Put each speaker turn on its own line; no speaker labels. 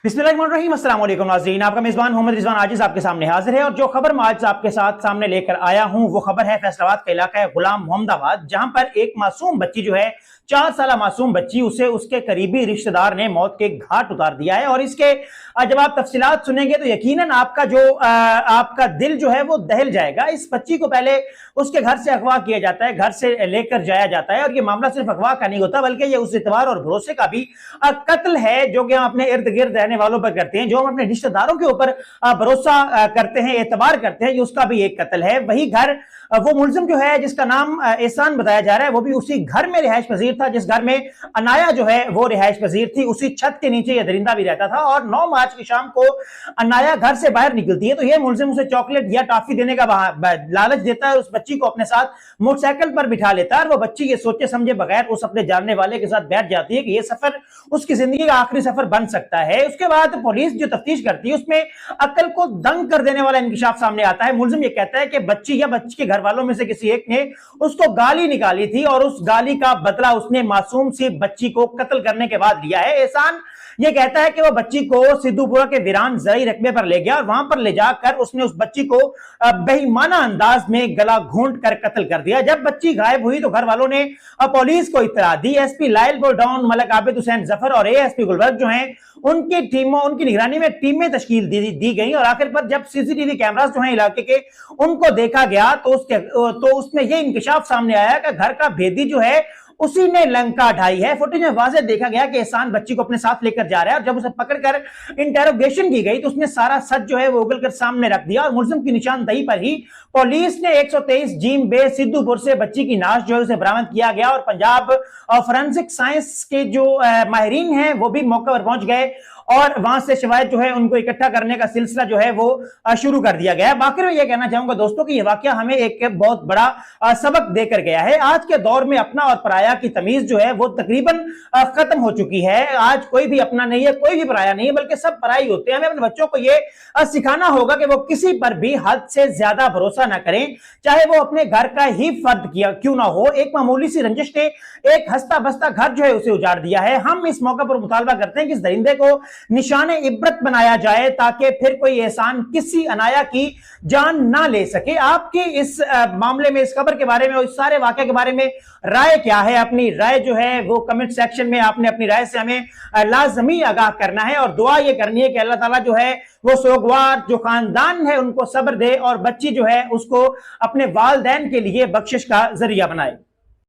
बिस्मिल्लाहिर्रहमानिर्रहीम, अस्सलाम वालेकुम नाज़रीन। आपका मेज़बान मोहम्मद रिजवान आजिज़ आपके सामने हाजिर है और जो खबर मैं आज आपके साथ सामने लेकर आया हूं वो खबर है फैसलाबाद का इलाका है गुलाम मोहम्मदाबाद, जहां पर एक मासूम बच्ची जो है 4 साल मासूम बच्ची, उसे उसके करीबी रिश्तेदार ने मौत के घाट उतार दिया है। और इसके जब आप तफसीलात सुनेंगे तो यकीनन आपका दिल जो है वो दहल जाएगा। इस बच्ची को पहले उसके घर से अगवा किया जाता है, घर से लेकर जाया जाता है और ये मामला सिर्फ अगवा का नहीं होता बल्कि ये उस इतबार और भरोसे का भी कत्ल है जो कि हम अपने इर्द गिर्द रहने वालों पर करते हैं, जो हम अपने रिश्तेदारों के ऊपर भरोसा करते हैं, एतबार करते हैं, ये उसका भी एक कत्ल है। वही घर वो मुलजिम जो है जिसका नाम एहसान बताया जा रहा है, वो भी उसी घर में रिहायश पजीर था जिस घर में अनाया जो है वो रिहायश पजीर थी। उसी छत के नीचे यह दरिंदा भी रहता था और 9 मार्च की शाम को अनाया घर से बाहर निकलती है तो यह मुलजिम उसे चॉकलेट या टॉफी देने का लालच देता है, उस बच्ची को अपने साथ मोटरसाइकिल पर बिठा लेता है और वो बच्ची ये सोचे समझे बगैर उस अपने जानने वाले के साथ बैठ जाती है कि यह सफर उसकी जिंदगी का आखिरी सफर बन सकता है। उसके बाद पुलिस जो तफ्तीश करती है उसमें अक्ल को दंग कर देने वाला इंकिशाफ सामने आता है। मुलजिम ये कहता है कि बच्ची या बच्ची के घर वालों में से किसी एक ने उसको गाली निकाली थी और उस गाली का बदला उसने मासूम सी बच्ची को कत्ल करने के बाद लिया है। एहसान ये कहता है कि वो बच्ची को सिद्धूपुरा के वीरान जरई रकबे पर ले गया और वहां पर ले जाकर उसने उस बच्ची को बेईमाना अंदाज में गला घोंट कर कत्ल कर दिया। जब बच्ची गायब हुई तो घर वालों ने पुलिस को इत्तला दी। एसपी लायल गोडाउन मलक आबिद हुसैन जफर और एएसपी गुलबर्ग जो हैं उनकी निगरानी में टीमें तश्कील दी गई और आखिर पर जब सीसीटीवी कैमरास जो हैं इलाके के उनको देखा गया तो उसमें यह इंकिशाफ सामने आया कि घर का भेदी जो है उसी ने लंका ढाई है। फुटेज में वाज़ेह देखा गया कि एहसान बच्ची को अपने साथ लेकर जा रहा है और जब उसे पकड़कर इंटेरोगेशन की गई तो उसने सारा सच जो है वो उगलकर सामने रख दिया और मुलजिम की निशानदही पर ही पुलिस ने 123 जीम बे सिद्धूपुर से बच्ची की नाश जो है उसे बरामद किया गया और पंजाब और फोरेंसिक साइंस के जो माहिरीन हैं वो भी मौके पर पहुंच गए और वहां से शिवायत जो है उनको इकट्ठा करने का सिलसिला जो है वो शुरू कर दिया गया है। बाकी मैं ये कहना चाहूंगा दोस्तों कि यह वाकया हमें एक बहुत बड़ा सबक देकर गया है। आज के दौर में अपना और पराया की तमीज जो है वो तकरीबन खत्म हो चुकी है। आज कोई भी अपना नहीं है, कोई भी पराया नहीं है, बल्कि सब पराई होते हैं। हमें अपने बच्चों को ये सिखाना होगा कि वो किसी पर भी हद से ज्यादा भरोसा ना करें, चाहे वो अपने घर का ही फर्द क्यों ना हो। एक मामूली सी रंजिश ने एक हंसता बसता घर जो है उसे उजाड़ दिया है। हम इस मौके पर मुतालबा करते हैं कि इस दरिंदे को निशाने इब्रत बनाया जाए ताकि फिर कोई एहसान किसी अनाया की जान ना ले सके। आपकी इस मामले में, इस खबर के बारे में और इस सारे वाकये के बारे में राय क्या है? अपनी राय जो है वो कमेंट सेक्शन में आपने अपनी राय से हमें लाजमी आगाह करना है और दुआ ये करनी है कि अल्लाह ताला जो है वो सोगवार जो खानदान है उनको सब्र दे और बच्ची जो है उसको अपने वालिदैन के लिए बख्शिश का जरिया बनाए।